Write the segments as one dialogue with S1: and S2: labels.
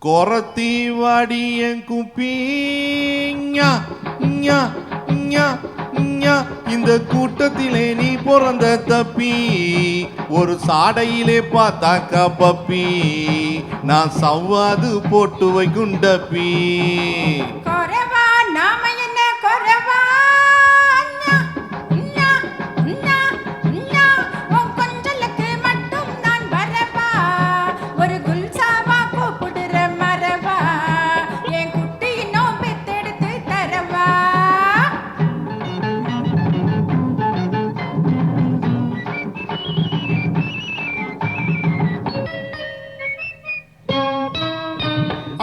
S1: கொரத்தி வாடியன் குப்பிஞா இந்த கூட்டத்திலே நீ பிறந்த தப்பி ஒரு சாடையிலே பார்த்தாக்கா பப்பி நான் சவ்வாது போட்டு வைக்குண்டப்பி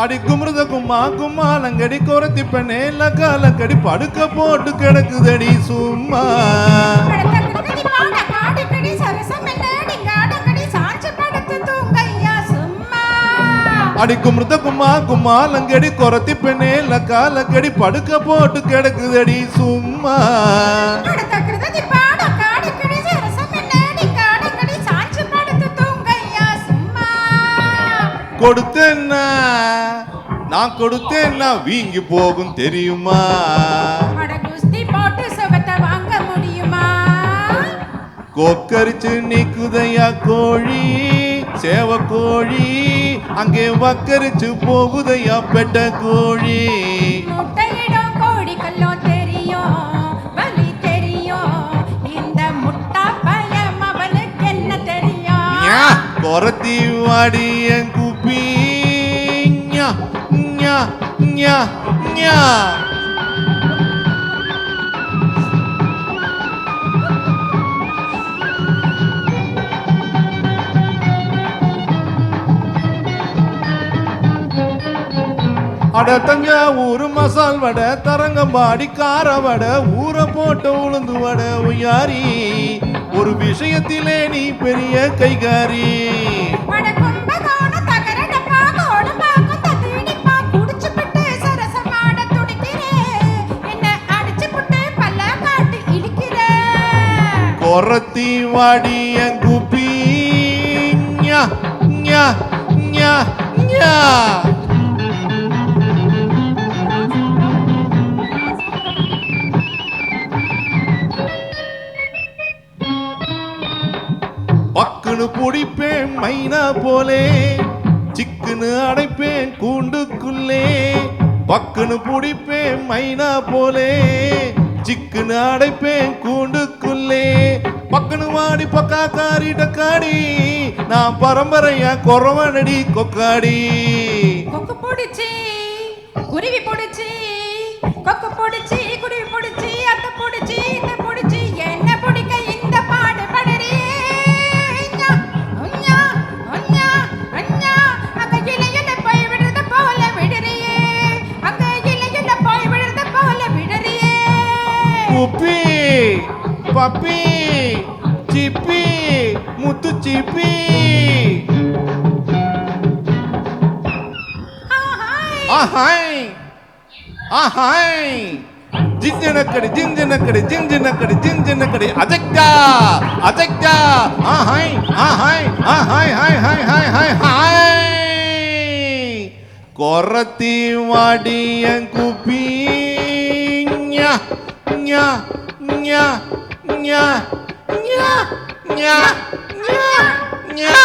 S1: அடி குமரத கும்மா கும்மாலங்கடி கொரத்தி பெண்ணே லக்காலங்கடி படுக்க போட்டு கிடக்குதடி சும்மா அடி குமரத கும்மா கும்மாலங்கடி கொரத்தி பெண்ணே லக்காலங்கடி படுக்க போட்டு கிடக்குதடி சும்மா கொடுத்தேன்னா நான் கொடுத்தேன்னா வீங்கி போகும் தெரியுமா
S2: வாங்க முடியுமா
S1: கொக்கரிச்சு நிக்குதையா கோழி சேவ கோழி அங்கே வக்கரிச்சு போகுதையா பெட்ட கோழி
S2: முட்டையிடும் கோழி கல்லோ தெரியும் வலி தெரியும் இந்த முட்டா பயம் அவனுக்கு என்ன தெரியும்
S1: கொரத்தி வாடி என் குப்பி அட தஞ்சாவூர் மசால் வடை தரங்கம்பாடி கார வடை ஊற போட்ட உளுந்து வடை உயாரி ஒரு விஷயத்திலே நீ பெரிய கைகாரி கொரத்தி வாடி என் குப்பி பக்குன்னு பிடிப்பேன் மைனா போலே சிக்குன்னு அடைப்பேன் கூண்டுக்குள்ளே பக்குன்னு பிடிப்பேன் மைனா போலே சிக்குன்னு அடைப்பேன் கூண்டுக்குள்ளே பக்குன்னு வாடி பக்கா காரி டக்காடி நான் பரம்பரையா கொரவனடி கொக்காடி
S2: கொக்கு பிடிச்சி குருவி பிடிச்சி கொக்கு பிடிச்சி குருவி பிடிச்சி அத்தை பிடிச்சி இதை பிடிச்சி என்ன பிடிக்க இந்த பாடு படுறே அங்க இலையில போய் விடுறத போல விடுறியே அங்க இலையில போய் விடுறத போல விடுறியே
S1: குப்பி பப்பி சிப்பி முத்து சிப்பி ஆஹாய் ஆஹாய் ஜிஞ்சனக்கடி ஜிஞ்சனக்கடி ஜிஞ்சனக்கடி ஜிஞ்சனக்கடி அஜக்டா அஜக்டா ஆஹாய் ஆஹாய் ஆஹாய் ஹாய் ஹாய் ஹாய் ஹாய் ஹாய் கொரத்தி வாடியன் குப்பி ஞா ஞா ஞா ஞா ஞா ஞா ஞா